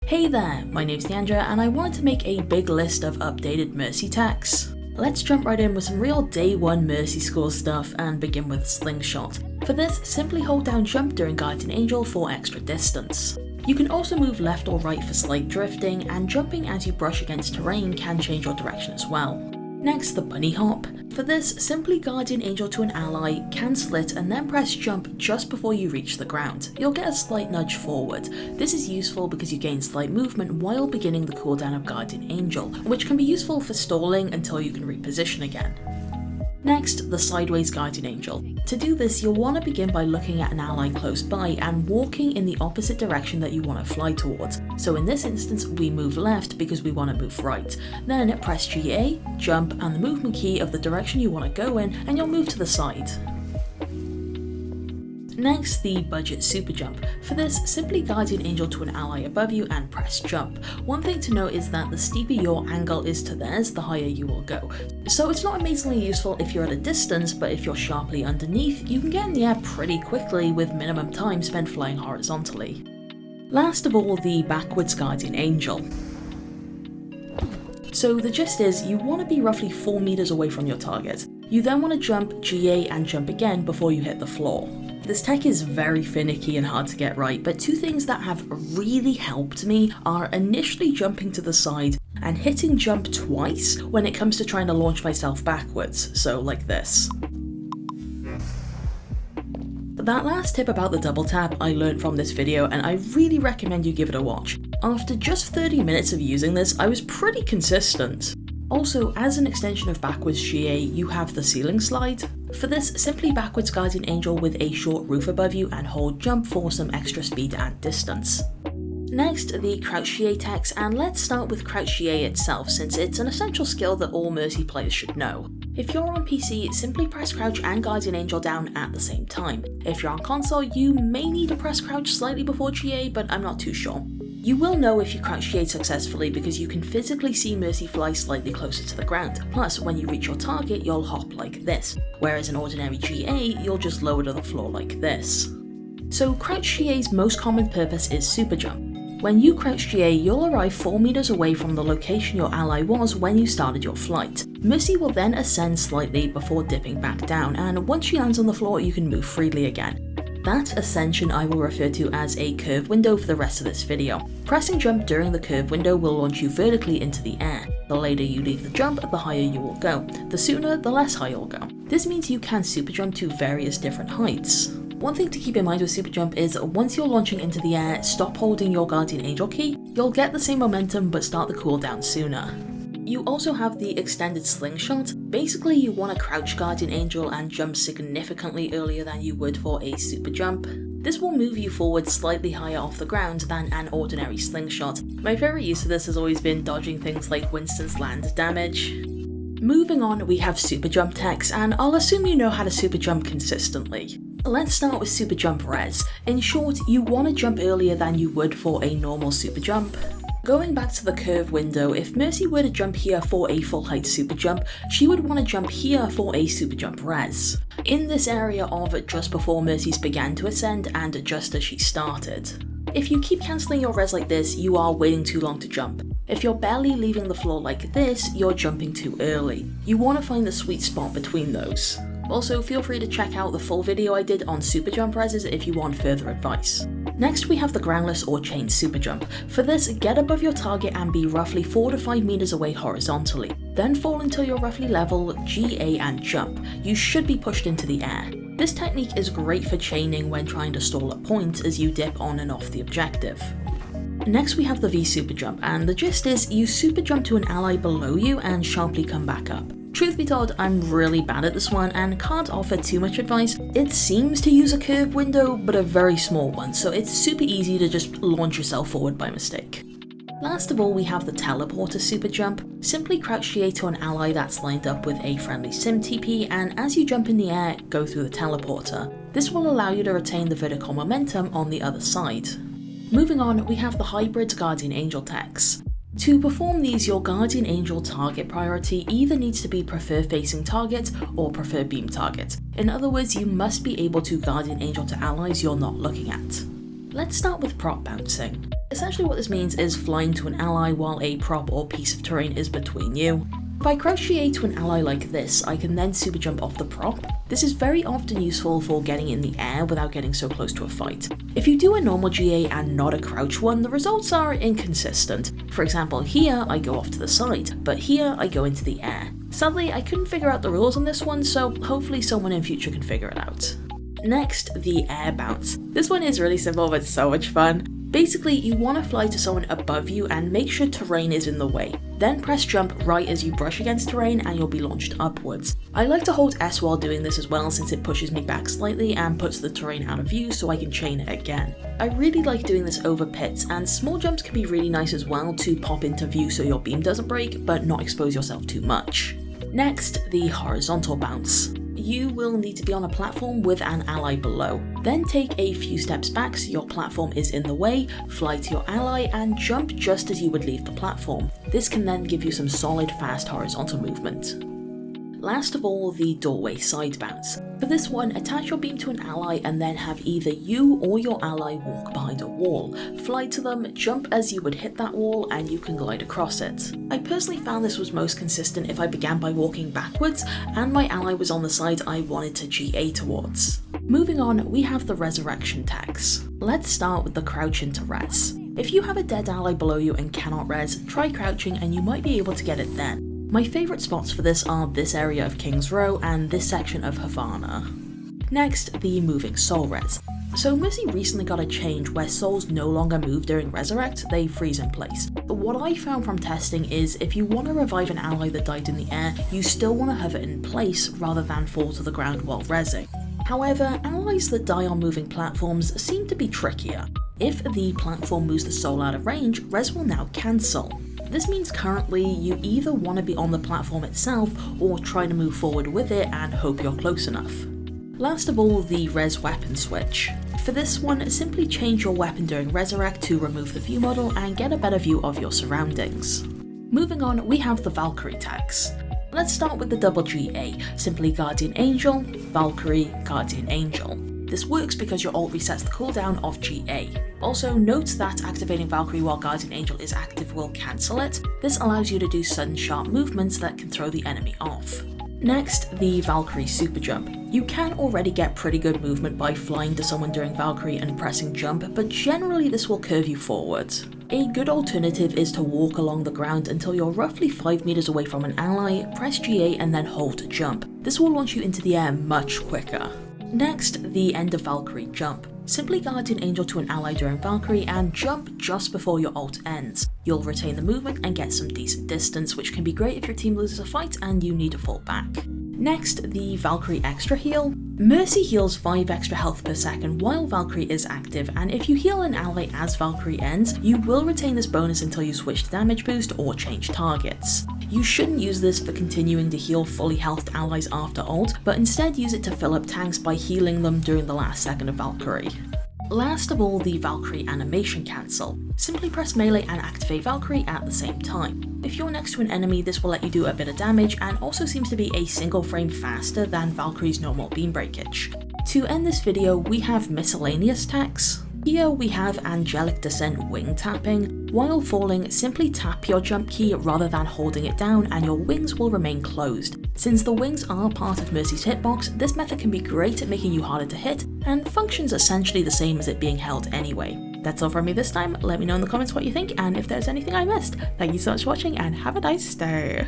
Hey there, my name's Niandra and I wanted to make a big list of updated Mercy techs. Let's jump right in with some real day one Mercy score stuff and begin with Slingshot. For this, simply hold down jump during Guardian Angel for extra distance. You can also move left or right for slight drifting, and jumping as you brush against terrain can change your direction as well. Next, the Bunnyhop. For this, simply Guardian Angel to an ally, cancel it, and then press jump just before you reach the ground. You'll get a slight nudge forward. This is useful because you gain slight movement while beginning the cooldown of Guardian Angel, which can be useful for stalling until you can reposition again. Next, the Sideways Guardian Angel. To do this, you'll want to begin by looking at an ally close by and walking in the opposite direction that you want to fly towards. So in this instance, we move left because we want to move right. Then press GA, jump, and the movement key of the direction you want to go in, and you'll move to the side. Next, the Budget Superjump. For this, simply Guardian Angel to an ally above you and press jump. One thing to note is that the steeper your angle is to theirs, the higher you will go. So it's not amazingly useful if you're at a distance, but if you're sharply underneath, you can get in the air pretty quickly with minimum time spent flying horizontally. Last of all, the Backwards Guardian Angel. So the gist is, you want to be roughly 4 meters away from your target. You then want to jump, GA, and jump again before you hit the floor. This tech is very finicky and hard to get right, but two things that have really helped me are initially jumping to the side and hitting jump twice when it comes to trying to launch myself backwards, so like this. That last tip about the double tap I learned from this video, and I really recommend you give it a watch. After just 30 minutes of using this, I was pretty consistent. Also, as an extension of backwards GA, you have the ceiling slide. For this, simply backwards Guardian Angel with a short roof above you and hold jump for some extra speed and distance. Next, the Crouch GA techs, and let's start with Crouch GA itself since it's an essential skill that all Mercy players should know. If you're on PC, simply press Crouch and Guardian Angel down at the same time. If you're on console, you may need to press Crouch slightly before GA, but I'm not too sure. You will know if you crouch GA successfully because you can physically see Mercy fly slightly closer to the ground. Plus, when you reach your target, you'll hop like this, whereas in ordinary GA, you'll just lower to the floor like this. So Crouch GA's most common purpose is Superjump. When you crouch GA, you'll arrive 4 meters away from the location your ally was when you started your flight. Mercy will then ascend slightly before dipping back down, and once she lands on the floor, you can move freely again. That ascension I will refer to as a curve window for the rest of this video. Pressing jump during the curve window will launch you vertically into the air. The later you leave the jump, the higher you will go. The sooner, the less high you'll go. This means you can superjump to various different heights. One thing to keep in mind with Superjump is once you're launching into the air, stop holding your Guardian Angel key. You'll get the same momentum but start the cooldown sooner. You also have the extended Slingshot. Basically, you want to crouch Guardian Angel and jump significantly earlier than you would for a super jump. This will move you forward slightly higher off the ground than an ordinary Slingshot. My favourite use of this has always been dodging things like Winston's land damage. Moving on, we have Superjump techs, and I'll assume you know how to superjump consistently. Let's start with Superjump Rez. In short, you want to jump earlier than you would for a normal superjump. Going back to the curve window, if Mercy were to jump here for a full height super jump, she would want to jump here for a Superjump Rez. In this area of just before Mercy's began to ascend and just as she started. If you keep cancelling your Rez like this, you are waiting too long to jump. If you're barely leaving the floor like this, you're jumping too early. You want to find the sweet spot between those. Also, feel free to check out the full video I did on Superjump Rezes if you want further advice. Next, we have the Groundless or Chain Superjump. For this, get above your target and be roughly 4 to 5 meters away horizontally. Then fall until you're roughly level, GA and jump. You should be pushed into the air. This technique is great for chaining when trying to stall a point as you dip on and off the objective. Next we have the V Superjump, and the gist is you superjump to an ally below you and sharply come back up. Truth be told, I'm really bad at this one and can't offer too much advice. It seems to use a curve window, but a very small one, so it's super easy to just launch yourself forward by mistake. Last of all, we have the Teleporter Superjump. Simply crouch GA to an ally that's lined up with a friendly sim TP, and as you jump in the air, go through the teleporter. This will allow you to retain the vertical momentum on the other side. Moving on, we have the Hybrid Guardian Angel techs. To perform these, your Guardian Angel target priority either needs to be prefer facing target or prefer beam target. In other words, you must be able to Guardian Angel to allies you're not looking at. Let's start with prop bouncing. Essentially what this means is flying to an ally while a prop or piece of terrain is between you. If I crouch GA to an ally like this, I can then super jump off the prop. This is very often useful for getting in the air without getting so close to a fight. If you do a normal GA and not a crouch one, the results are inconsistent. For example, here I go off to the side, but here I go into the air. Sadly, I couldn't figure out the rules on this one, so hopefully someone in future can figure it out. Next, the air bounce. This one is really simple but so much fun. Basically, you want to fly to someone above you and make sure terrain is in the way. Then press jump right as you brush against terrain and you'll be launched upwards. I like to hold S while doing this as well since it pushes me back slightly and puts the terrain out of view so I can chain it again. I really like doing this over pits, and small jumps can be really nice as well to pop into view so your beam doesn't break but not expose yourself too much. Next, the horizontal bounce. You will need to be on a platform with an ally below. Then take a few steps back so your platform is in the way, fly to your ally and jump just as you would leave the platform. This can then give you some solid fast horizontal movement. Last of all, the doorway side bounce. For this one, attach your beam to an ally and then have either you or your ally walk behind a wall. Fly to them, jump as you would hit that wall, and you can glide across it. I personally found this was most consistent if I began by walking backwards and my ally was on the side I wanted to GA towards. Moving on, we have the resurrection TECHS. Let's start with the crouch into Rez. If you have a dead ally below you and cannot res, try crouching and you might be able to get it then. My favourite spots for this are this area of King's Row and this section of Havana. Next, the moving Soul Rez. So Misc recently got a change where souls no longer move during resurrect, they freeze in place. But what I found from testing is if you want to revive an ally that died in the air, you still want to hover in place rather than fall to the ground while rezzing. However, allies that die on moving platforms seem to be trickier. If the platform moves the soul out of range, Rez will now cancel. This means currently you either want to be on the platform itself or try to move forward with it and hope you're close enough. Last of all, the Rez Weapon Switch. For this one, simply change your weapon during resurrect to remove the view model and get a better view of your surroundings. Moving on, we have the Valkyrie TECHS. Let's start with the double GA, simply Guardian Angel, Valkyrie, Guardian Angel. This works because your ult resets the cooldown of GA. Also note that activating Valkyrie while Guardian Angel is active will cancel it. This allows you to do sudden sharp movements that can throw the enemy off. Next, the Valkyrie Superjump. You can already get pretty good movement by flying to someone during Valkyrie and pressing jump, but generally this will curve you forward. A good alternative is to walk along the ground until you're roughly 5 meters away from an ally, press GA and then hold jump. This will launch you into the air much quicker. Next, the end of Valkyrie jump. Simply Guardian Angel to an ally during Valkyrie and jump just before your ult ends. You'll retain the movement and get some decent distance, which can be great if your team loses a fight and you need to fall back. Next, the Valkyrie extra heal. Misc heals 5 extra health per second while Valkyrie is active, and if you heal an ally as Valkyrie ends, you will retain this bonus until you switch to damage boost or change targets. You shouldn't use this for continuing to heal fully healthed allies after ult, but instead use it to fill up tanks by healing them during the last second of Valkyrie. Last of all, the Valkyrie animation cancel. Simply press melee and activate Valkyrie at the same time. If you're next to an enemy, this will let you do a bit of damage and also seems to be a single frame faster than Valkyrie's normal beam breakage. To end this video, we have miscellaneous TECHS. Here we have Angelic Descent wing tapping. While falling, simply tap your jump key rather than holding it down and your wings will remain closed. Since the wings are part of Misc's hitbox, this method can be great at making you harder to hit and functions essentially the same as it being held anyway. That's all from me this time. Let me know in the comments what you think and if there's anything I missed. Thank you so much for watching and have a nice day.